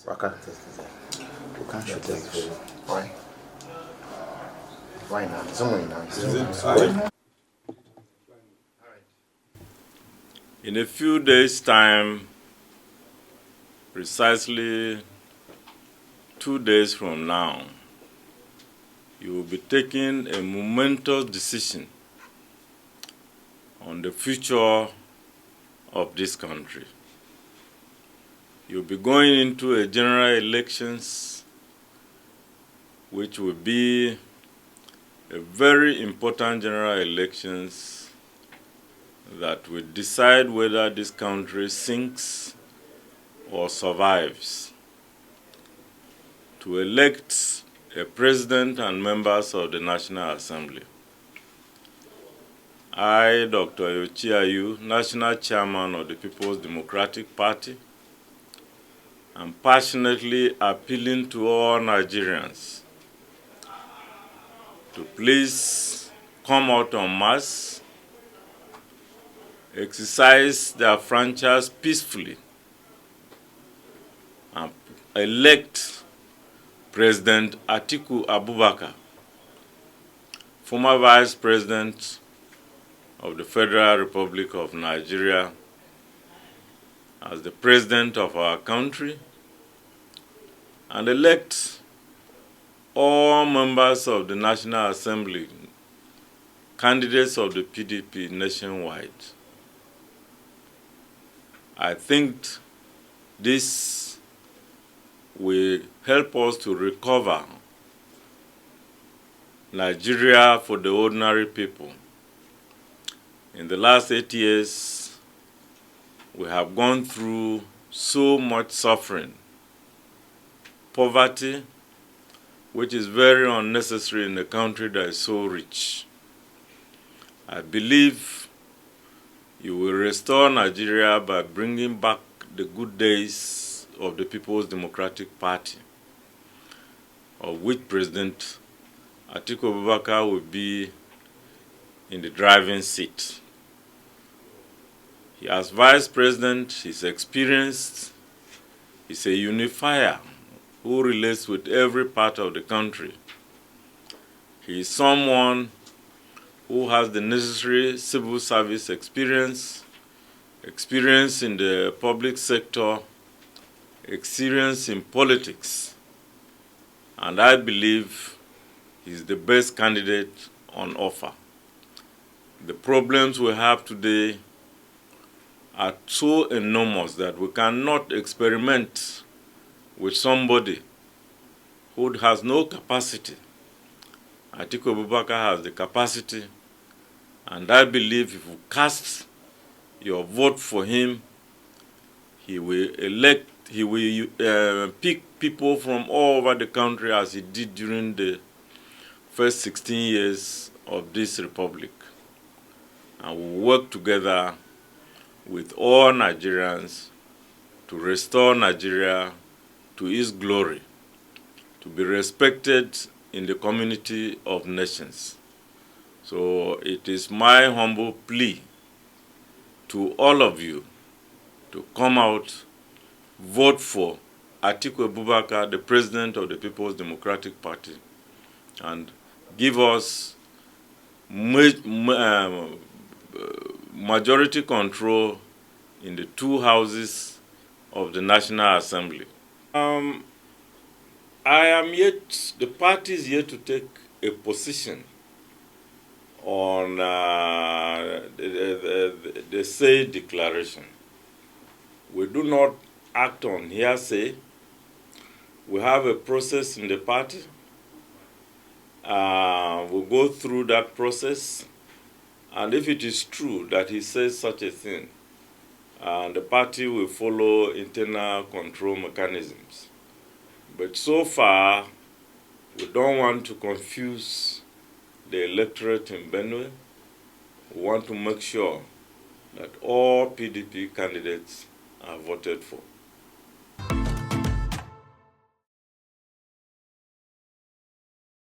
Why not? In a few days' time, precisely 2 days from now, you will be taking a momentous decision on the future of this country. You'll be going into a general elections which will be a very important general elections that will decide whether this country sinks or survives. To elect a president and members of the National Assembly. I, Dr. Yochiayu, National Chairman of the People's Democratic Party, am passionately appealing to all Nigerians to please come out en masse, exercise their franchise peacefully, and elect President Atiku Abubakar, former Vice President of the Federal Republic of Nigeria, as the President of our country, and elect all members of the National Assembly, candidates of the PDP nationwide. I think this will help us to recover Nigeria for the ordinary people. In the last 8 years, we have gone through so much suffering, poverty, which is very unnecessary in a country that is so rich. I believe you will restore Nigeria by bringing back the good days of the People's Democratic Party, of which President Atiku Abubakar will be in the driving seat. He, as Vice President, he's experienced, he's a unifier who relates with every part of the country. He is someone who has the necessary civil service experience, experience in the public sector, experience in politics, and I believe he's the best candidate on offer. The problems we have today are so enormous that we cannot experiment with somebody who has no capacity. Atiku Abubakar has the capacity, and I believe if you cast your vote for him, he will pick people from all over the country as he did during the first 16 years of this republic. And we'll work together with all Nigerians to restore Nigeria to its glory, to be respected in the community of nations. So it is my humble plea to all of you to come out, vote for Atiku Abubakar, the President of the People's Democratic Party, and give us majority control in the two houses of the National Assembly. The party is yet to take a position on the say declaration. We do not act on hearsay. We have a process in the party. We'll go through that process. And if it is true that he says such a thing, the party will follow internal control mechanisms. But so far, we don't want to confuse the electorate in Benue. We want to make sure that all PDP candidates are voted for.